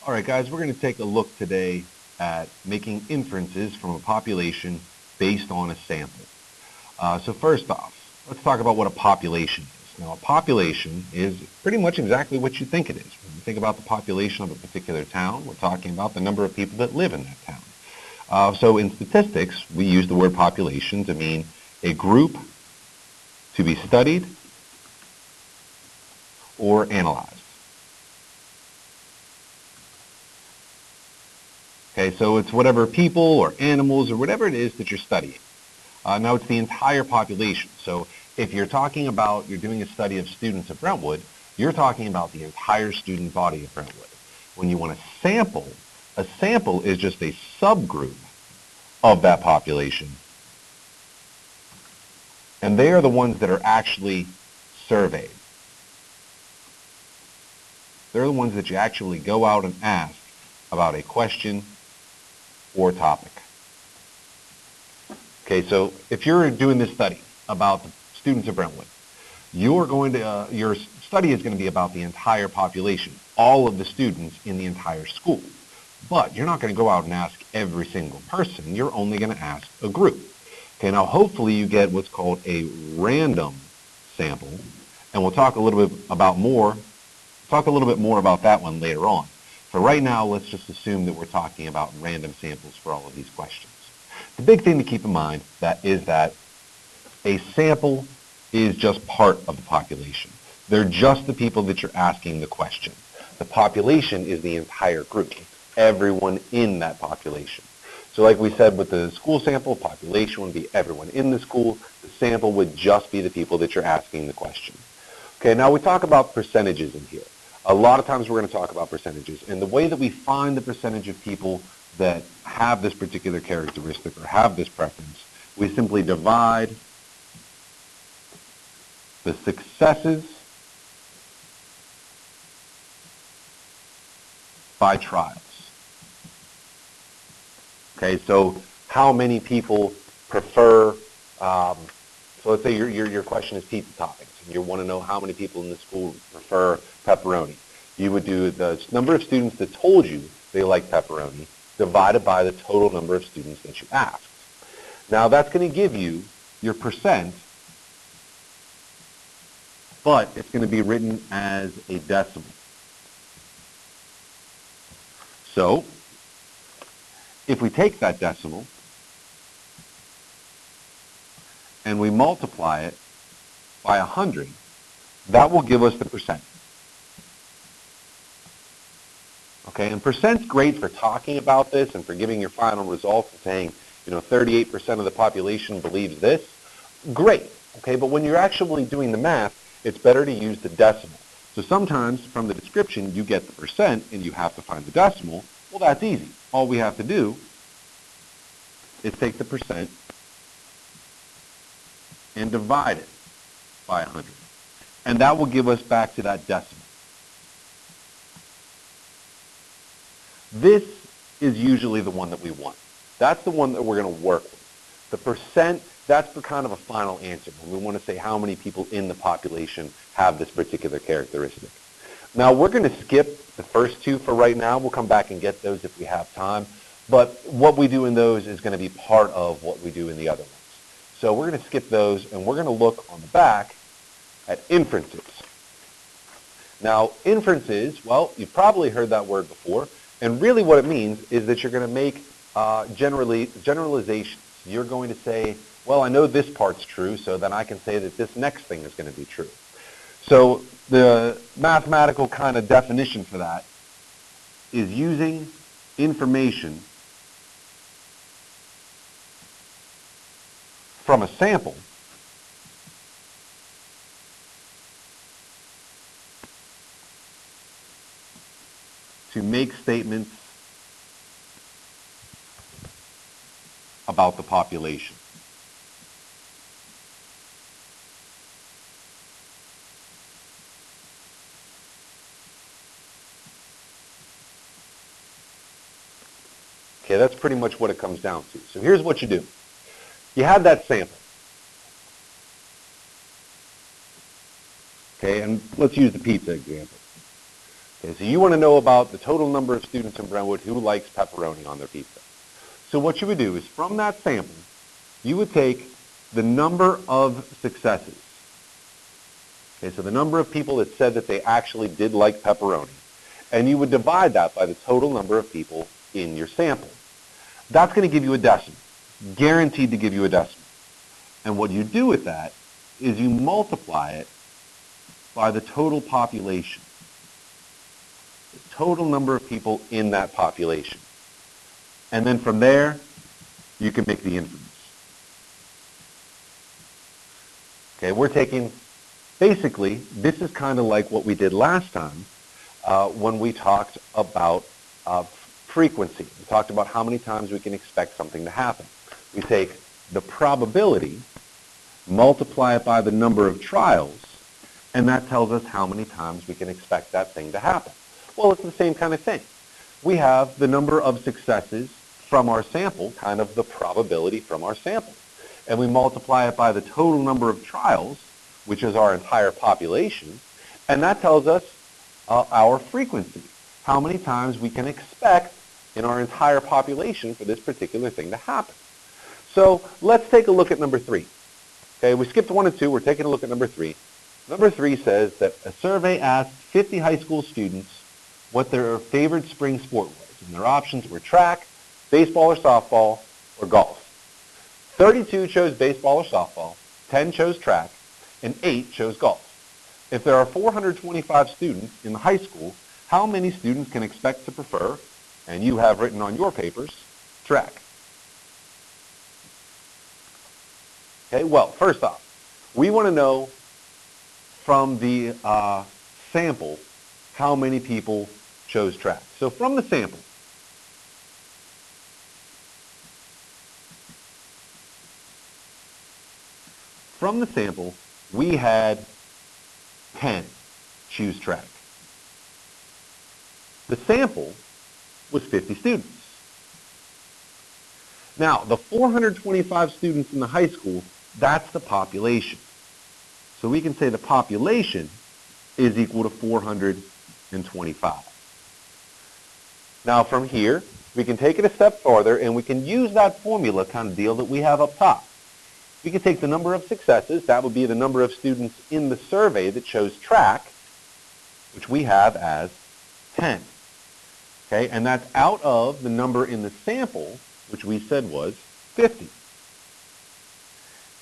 All right, guys, we're going to take a look today at making inferences from a population based on a sample. So first off, let's talk about what a population is. Now, a population is pretty much exactly what you think it is. When you think about the population of a particular town, we're talking about the number of people that live in that town. So in statistics, we use the word population to mean a group to be studied or analyzed. Okay, so it's whatever people or animals or whatever it is that you're studying. Now it's the entire population. So if you're doing a study of students at Brentwood, you're talking about the entire student body of Brentwood. When you want a sample is just a subgroup of that population. And they are the ones that are actually surveyed. They're the ones that you actually go out and ask about a question or topic. Okay, so if you're doing this study about the students of Brentwood, your study is going to be about the entire population, all of the students in the entire school. But you're not going to go out and ask every single person. You're only going to ask a group. Okay, now hopefully you get what's called a random sample, and we'll talk a little bit more about that one later on. For right now, let's just assume that we're talking about random samples for all of these questions. The big thing to keep in mind is that a sample is just part of the population. They're just the people that you're asking the question. The population is the entire group, everyone in that population. So like we said with the school sample, population would be everyone in the school. The sample would just be the people that you're asking the question. Okay, now we talk about percentages in here. A lot of times we're going to talk about percentages, and the way that we find the percentage of people that have this particular characteristic or have this preference, we simply divide the successes by trials. Okay, so how many people prefer, so let's say your question is pizza toppings, and you want to know how many people in the school prefer pepperoni. You would do the number of students that told you they like pepperoni divided by the total number of students that you asked. Now that's going to give you your percent, but it's going to be written as a decimal. So if we take that decimal and we multiply it by 100, that will give us the percent. Okay, and percent's great for talking about this and for giving your final results and saying, 38% of the population believes this. Great, okay, but when you're actually doing the math, it's better to use the decimal. So sometimes from the description you get the percent and you have to find the decimal. Well, that's easy. All we have to do is take the percent and divide it by 100. And that will give us back to that decimal. This is usually the one that we want. That's the one that we're going to work with. The percent, that's the kind of a final answer when we want to say how many people in the population have this particular characteristic. Now, we're going to skip the first two for right now. We'll come back and get those if we have time. But what we do in those is going to be part of what we do in the other ones. So we're going to skip those, and we're going to look on the back at inferences. Now, inferences, well, you've probably heard that word before. And really what it means is that you're going to make generalizations. You're going to say, well, I know this part's true, so then I can say that this next thing is going to be true. So the mathematical kind of definition for that is using information from a sample to make statements about the population. Okay, that's pretty much what it comes down to. So here's what you do. You have that sample. Okay, and let's use the pizza example. Okay, so you want to know about the total number of students in Brentwood who likes pepperoni on their pizza. So what you would do is from that sample, you would take the number of successes. Okay, so the number of people that said that they actually did like pepperoni, and you would divide that by the total number of people in your sample. That's going to give you a decimal, guaranteed to give you a decimal. And what you do with that is you multiply it by the total population, the total number of people in that population. And then from there, you can make the inference. Okay, we're taking, basically, this is kind of like what we did last time when we talked about frequency. We talked about how many times we can expect something to happen. We take the probability, multiply it by the number of trials, and that tells us how many times we can expect that thing to happen. Well, it's the same kind of thing. We have the number of successes from our sample, kind of the probability from our sample. And we multiply it by the total number of trials, which is our entire population, and that tells us our frequency, how many times we can expect in our entire population for this particular thing to happen. So let's take a look at number 3. Okay, we skipped 1 and 2. We're taking a look at number 3. Number 3 says that a survey asked 50 high school students what their favorite spring sport was, and their options were track, baseball or softball, or golf. 32 chose baseball or softball, 10 chose track, and 8 chose golf. If there are 425 students in the high school, how many students can expect to prefer, and you have written on your papers, track? Okay, well, first off, we want to know from the sample how many people chose track. So from the sample, we had 10 choose track. The sample was 50 students. Now, the 425 students in the high school, that's the population. So we can say the population is equal to 425. Now from here, we can take it a step farther and we can use that formula kind of deal that we have up top. We can take the number of successes, that would be the number of students in the survey that chose track, which we have as 10. Okay, and that's out of the number in the sample, which we said was 50.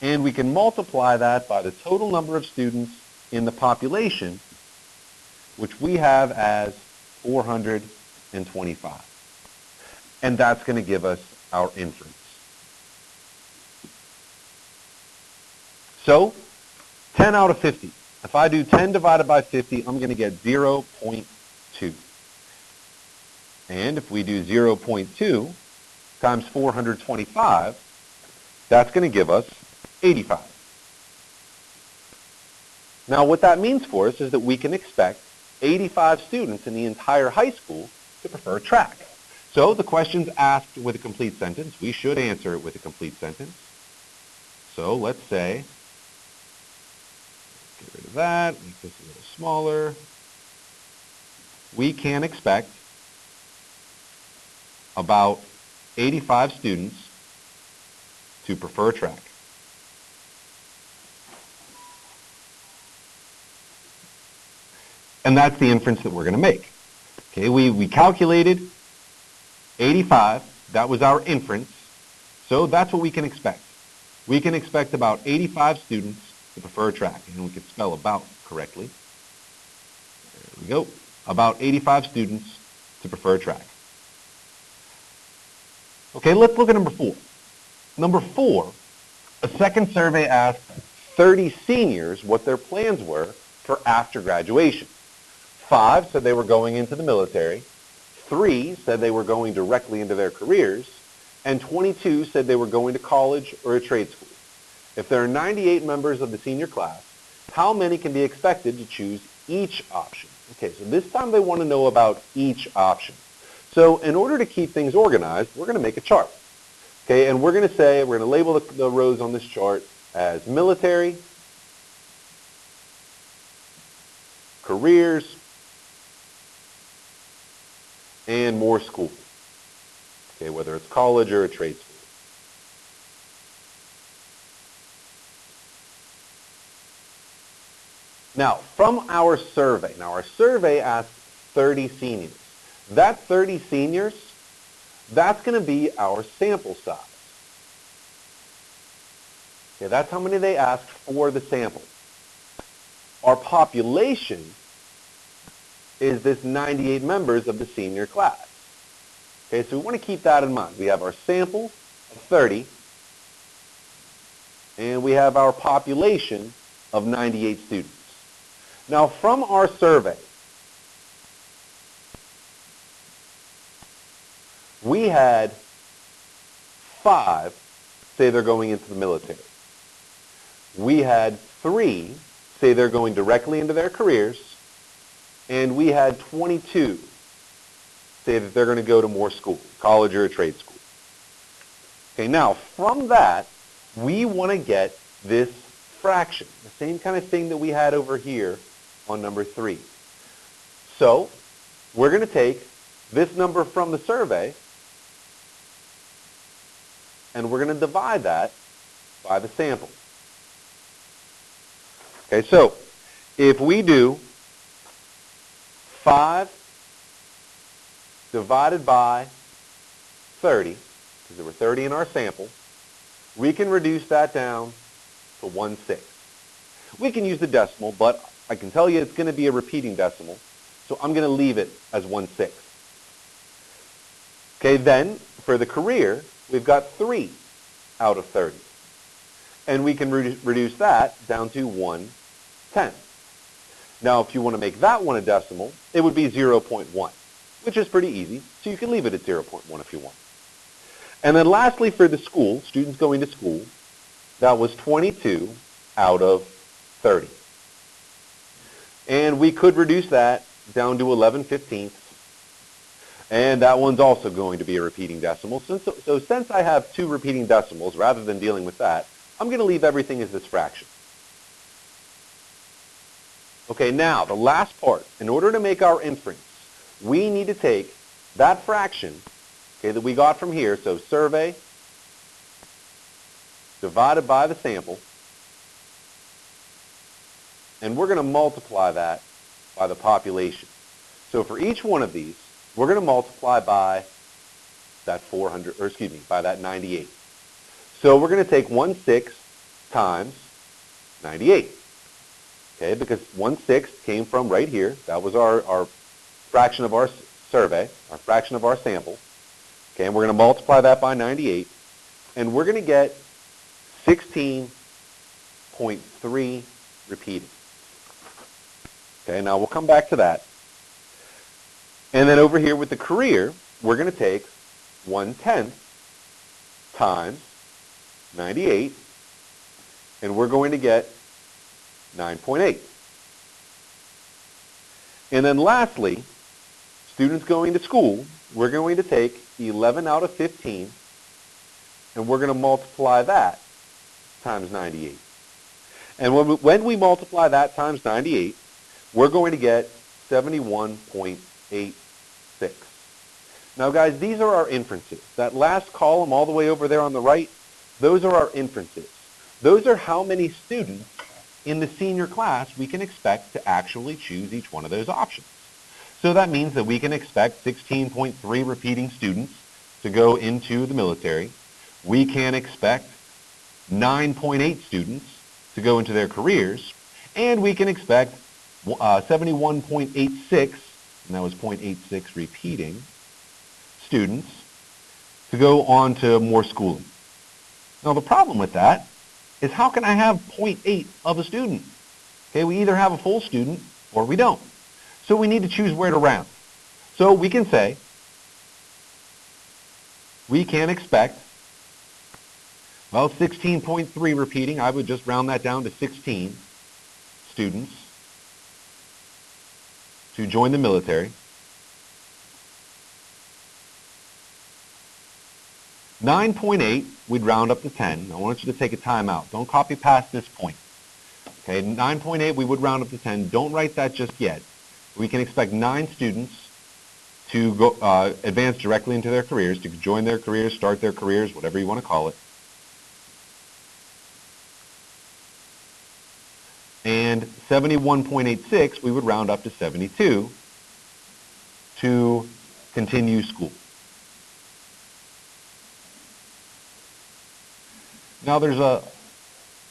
And we can multiply that by the total number of students in the population, which we have as 425. And that's going to give us our inference. So, 10 out of 50. If I do 10 divided by 50, I'm going to get 0.2. And if we do 0.2 times 425, that's going to give us 85. Now what that means for us is that we can expect 85 students in the entire high school to prefer track. So the question's asked with a complete sentence. We should answer it with a complete sentence. So let's say, get rid of that, make this a little smaller. We can expect about 85 students to prefer track. And that's the inference that we're going to make. Okay, we calculated 85. That was our inference. So that's what we can expect. We can expect about 85 students to prefer track. And we can spell about correctly. There we go. About 85 students to prefer track. Okay, let's look at number 4. Number 4, a second survey asked 30 seniors what their plans were for after graduation. 5 said they were going into the military, 3 said they were going directly into their careers, and 22 said they were going to college or a trade school. If there are 98 members of the senior class, how many can be expected to choose each option? Okay, so this time they want to know about each option. So in order to keep things organized, we're going to make a chart. Okay, and we're going to label the rows on this chart as military, careers, and more schools, okay, whether it's college or a trade school. Now, from our survey, our survey asked 30 seniors. That 30 seniors, that's going to be our sample size. Okay, that's how many they asked for the sample. Our population is this 98 members of the senior class. Okay, so we want to keep that in mind. We have our sample of 30, and we have our population of 98 students. Now, from our survey, we had 5 say they're going into the military. We had 3 say they're going directly into their careers, and we had 22 say that they're going to go to more school, college or a trade school. Okay, now from that, we want to get this fraction, the same kind of thing that we had over here on number 3. So we're going to take this number from the survey, and we're going to divide that by the sample. Okay, so if we do 5 divided by 30, because there were 30 in our sample, we can reduce that down to 1/6. We can use the decimal, but I can tell you it's going to be a repeating decimal, so I'm going to leave it as 1/6. Okay, then for the career, we've got 3 out of 30. And we can reduce that down to 1/10. Now, if you want to make that one a decimal, it would be 0.1, which is pretty easy, so you can leave it at 0.1 if you want. And then lastly, for the school, students going to school, that was 22 out of 30. And we could reduce that down to 11/15, and that one's also going to be a repeating decimal. So since I have 2 repeating decimals, rather than dealing with that, I'm going to leave everything as this fraction. Okay, now the last part. In order to make our inference, we need to take that fraction, okay, that we got from here, so survey divided by the sample, and we're going to multiply that by the population. So for each one of these, we're going to multiply by that 400, or excuse me, by that 98. So we're going to take 1/6 times 98. Okay, because 1/6 came from right here. That was our fraction of our survey, our fraction of our sample. Okay, and we're going to multiply that by 98, and we're going to get 16.3 repeated. Okay, now we'll come back to that. And then over here with the career, we're going to take 1/10 times 98, and we're going to get 9.8. And then lastly, students going to school, we're going to take 11 out of 15, and we're going to multiply that times 98. And when we multiply that times 98, we're going to get 71.86. Now guys, these are our inferences. That last column all the way over there on the right, those are our inferences. Those are how many students in the senior class we can expect to actually choose each one of those options. So that means that we can expect 16.3 repeating students to go into the military. We can expect 9.8 students to go into their careers, and we can expect 71.86, and that was 0.86 repeating students, to go on to more schooling. Now the problem with that is, how can I have 0.8 of a student? Okay, we either have a full student or we don't. So we need to choose where to round. So we can say we can expect, well, 16.3 repeating. I would just round that down to 16 students to join the military. 9.8, we'd round up to 10. I want you to take a time out. Don't copy past this point. Okay, 9.8, we would round up to 10. Don't write that just yet. We can expect 9 students to go advance directly into their careers, to join their careers, start their careers, whatever you want to call it. And 71.86, we would round up to 72 to continue school. Now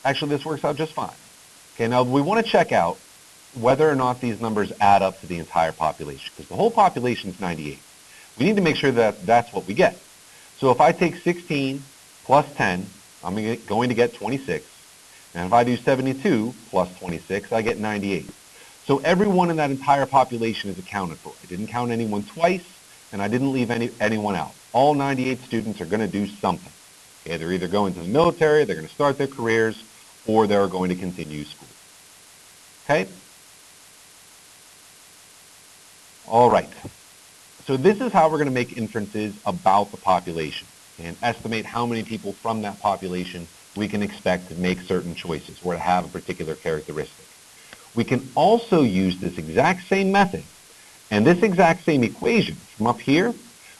actually this works out just fine. Okay, now we want to check out whether or not these numbers add up to the entire population, because the whole population is 98. We need to make sure that that's what we get. So if I take 16 plus 10, I'm going to get 26. And if I do 72 plus 26, I get 98. So everyone in that entire population is accounted for. I didn't count anyone twice, and I didn't leave anyone out. All 98 students are going to do something. Okay, they're either going to the military, they're going to start their careers, or they're going to continue school. Okay? All right. So this is how we're going to make inferences about the population and estimate how many people from that population we can expect to make certain choices or to have a particular characteristic. We can also use this exact same method and this exact same equation from up here.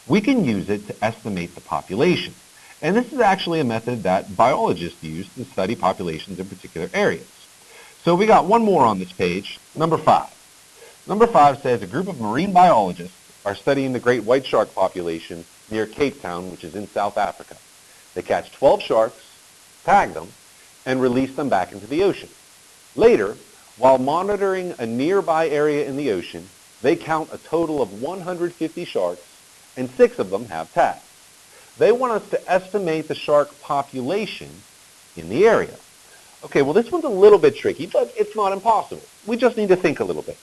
We can use it to estimate the population. And this is actually a method that biologists use to study populations in particular areas. So we got one more on this page, number 5. Number 5 says a group of marine biologists are studying the great white shark population near Cape Town, which is in South Africa. They catch 12 sharks, tag them, and release them back into the ocean. Later, while monitoring a nearby area in the ocean, they count a total of 150 sharks, and 6 of them have tags. They want us to estimate the shark population in the area. Okay, well this one's a little bit tricky, but it's not impossible. We just need to think a little bit.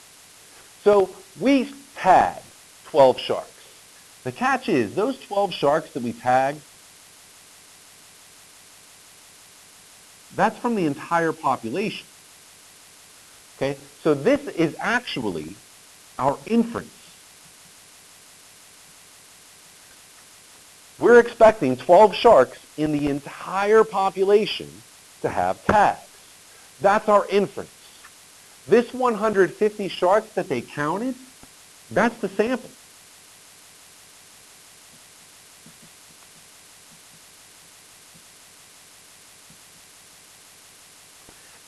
So we tag 12 sharks. The catch is, those 12 sharks that we tagged, that's from the entire population. Okay, so this is actually our inference. We're expecting 12 sharks in the entire population to have tags. That's our inference. This 150 sharks that they counted, that's the sample.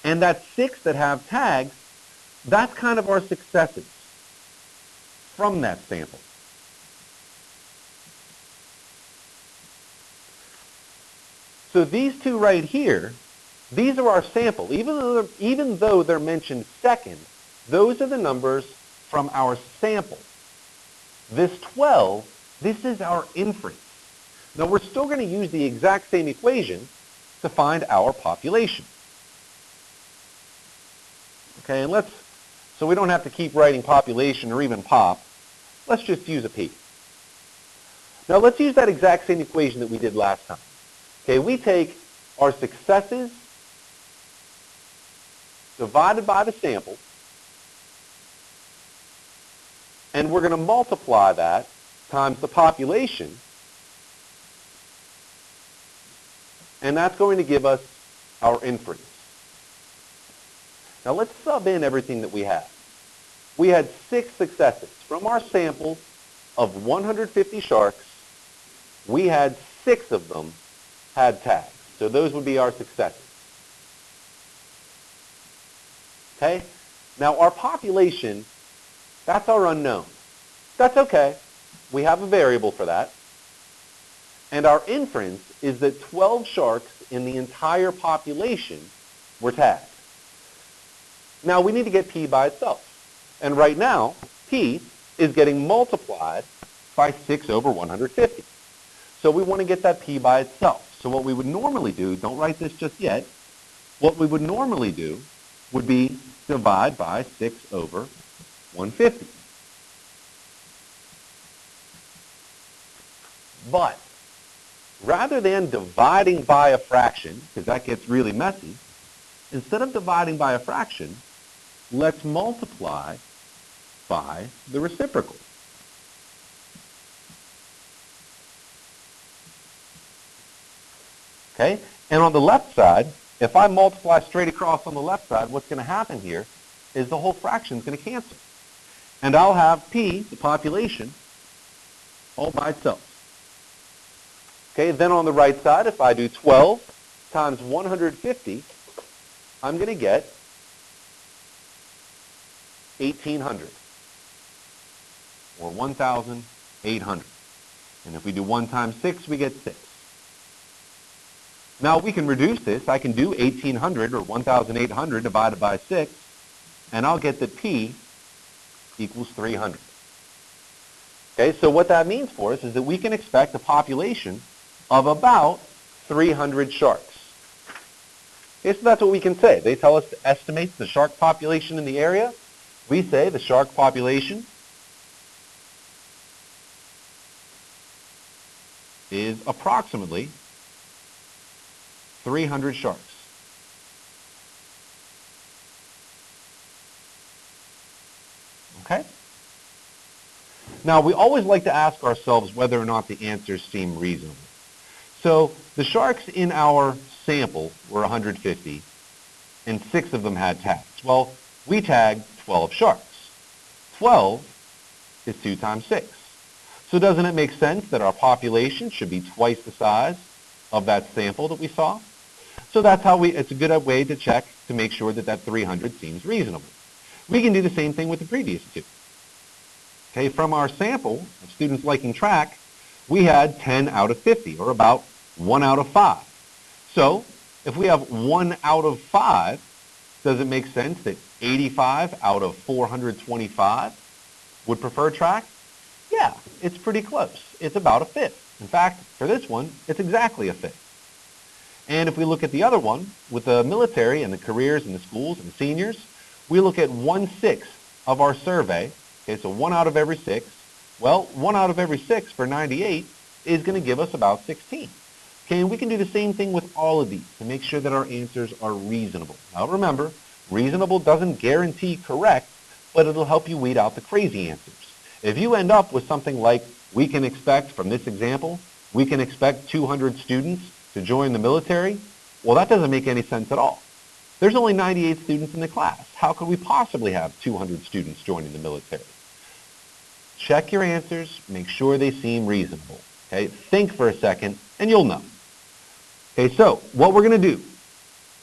And that 6 that have tags, that's kind of our successes from that sample. So these 2 right here, these are our sample. Even though they're mentioned second, those are the numbers from our sample. This 12, this is our inference. Now we're still going to use the exact same equation to find our population. Okay, and so we don't have to keep writing population or even pop, let's just use a P. Now let's use that exact same equation that we did last time. Okay, we take our successes divided by the sample, and we're going to multiply that times the population, and that's going to give us our inference. Now let's sub in everything that we have. We had 6 successes. From our sample of 150 sharks, we had 6 of them had tags. So those would be our successes. Okay? Now our population, that's our unknown. That's okay. We have a variable for that. And our inference is that 12 sharks in the entire population were tagged. Now we need to get P by itself. And right now, P is getting multiplied by 6 over 150. So we want to get that P by itself. So what we would normally do, don't write this just yet, what we would normally do would be divide by 6 over 150. But rather than dividing by a fraction, because that gets really messy, instead of dividing by a fraction, let's multiply by the reciprocal. Okay? And on the left side, if I multiply straight across on the left side, what's going to happen here is the whole fraction is going to cancel. And I'll have P, the population, all by itself. Okay, then on the right side, if I do 12 times 150, I'm going to get 1,800, or 1,800. And if we do 1 times 6, we get 6. Now we can reduce this. I can do 1,800, or 1,800 divided by 6, and I'll get that P equals 300. Okay, so what that means for us is that we can expect a population of about 300 sharks. Okay, so that's what we can say. They tell us to estimate the shark population in the area. We say the shark population is approximately 300 sharks. Okay? Now, we always like to ask ourselves whether or not the answers seem reasonable. So the sharks in our sample were 150, and 6 of them had tags. Well, we tagged 12 sharks. 12 is 2 times 6. So doesn't it make sense that our population should be twice the size of that sample that we saw? So that's how it's a good way to check to make sure that that 300 seems reasonable. We can do the same thing with the previous two. Okay, from our sample of students liking track, we had 10 out of 50, or about 1 out of 5. So if we have 1 out of 5, does it make sense that 85 out of 425 would prefer track? Yeah, it's pretty close. It's about a fifth. In fact, for this one, it's exactly a fifth. And if we look at the other one, with the military and the careers and the schools and the seniors, we look at 1/6 of our survey. Okay, so 1 out of every 6. Well, 1 out of every 6 for 98 is going to give us about 16. Okay, and we can do the same thing with all of these to make sure that our answers are reasonable. Now remember, reasonable doesn't guarantee correct, but it'll help you weed out the crazy answers. If you end up with something like, we can expect, from this example, we can expect 200 students to join the military, well, that doesn't make any sense at all. There's only 98 students in the class. How could we possibly have 200 students joining the military? Check your answers, make sure they seem reasonable. Okay, think for a second, and you'll know. Okay, so what we're going to do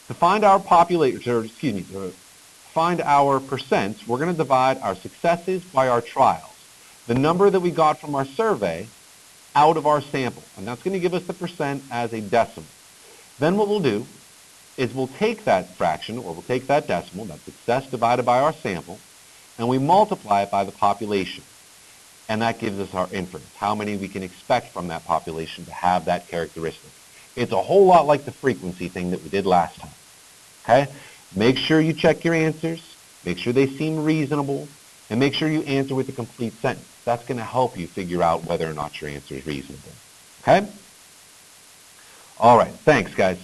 to find our population, or excuse me, to find our percents, we're going to divide our successes by our trials, the number that we got from our survey out of our sample, and that's going to give us the percent as a decimal. Then what we'll do is we'll take that fraction, or we'll take that decimal, that success divided by our sample, and we multiply it by the population. And that gives us our inference, how many we can expect from that population to have that characteristic. It's a whole lot like the frequency thing that we did last time. Okay? Make sure you check your answers, make sure they seem reasonable, and make sure you answer with a complete sentence. That's going to help you figure out whether or not your answer is reasonable. Okay? All right. Thanks, guys.